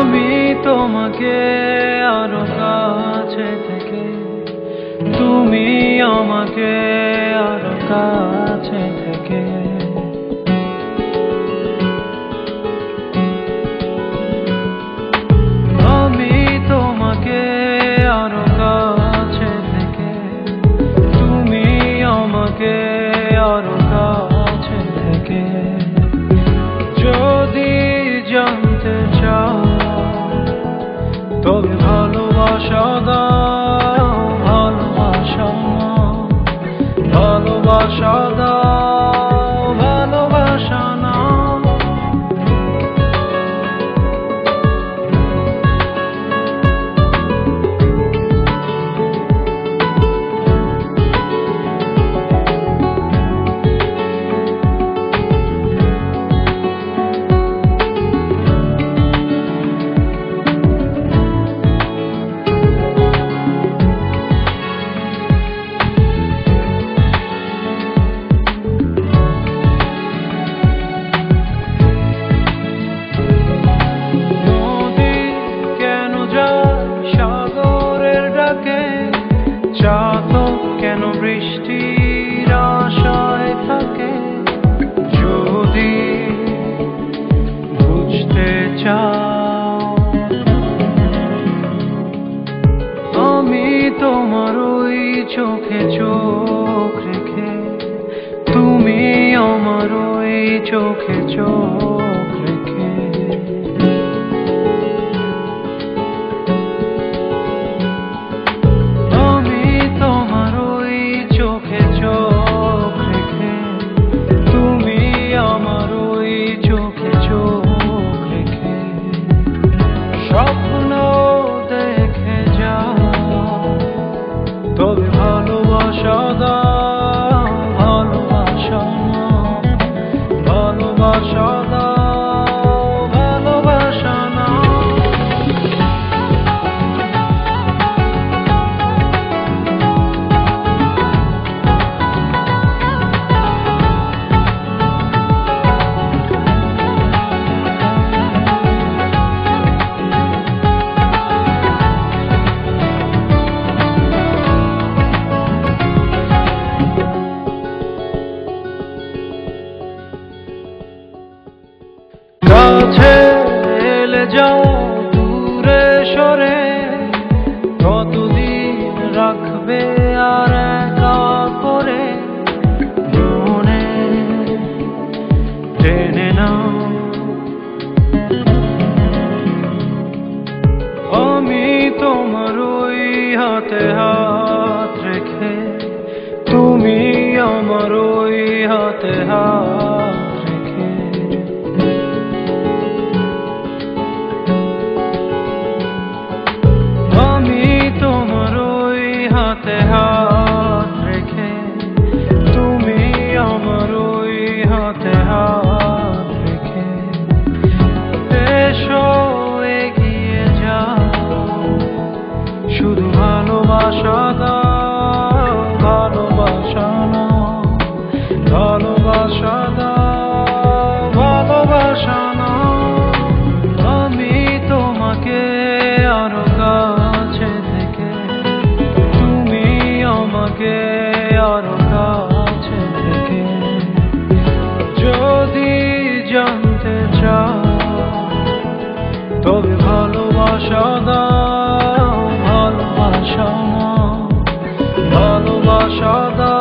আমি তোমাকে আরো কাছে থেকে, তুমি আমাকে আরো কাছে থেকে। আমি তোমাকে আরো কাছে থেকে, তুমি আমাকে আরো কাছে থেকে। যদি জানতে চাও তবে ভালোবাসা দাও, ভালোবাসা নাও, ভালোবাসা দাও, ভালোবাসা নাও। চাতক কেন বৃষ্টির আশায় থাকে, যদি বুঝতে চাও। আমি তোমার ওই চোখে চোখ রেখে, তুমি আমার ওই চোখে চোখ রেখে। স্বপ্ন দেখে যাও, তবে ভালোবাসা দাও, ভালোবাসা নাও, ভালোবাসা দাও, ভালোবাসা নাও। কাছে এলে যাও, দূরে সরে কতদিন রাখবে আর একা করে। মনে টেনে নাও, আমি তোমার ওই হাতে হাত রেখে, তুমি আমার ওই হাতে হাত রেখে। আমি তোমার ওই হাতে হাত রেখে, তুমি আমার ওই হাতে হাত রেখে। এসো এগিয়ে যাও, শুধু ভালোবাসা দাও, ভালোবাসা নাও, ভালোবাসা দাও, ভালোবাসা নাও। আমি তোমাকে আরো কাছে থেকে, তুমি আমাকে আরো কাছে থেকে। যদি জানতে চাও তবে ভালোবাসা দাও, ভালোবাসা নাও, ভালোবাসা দাও।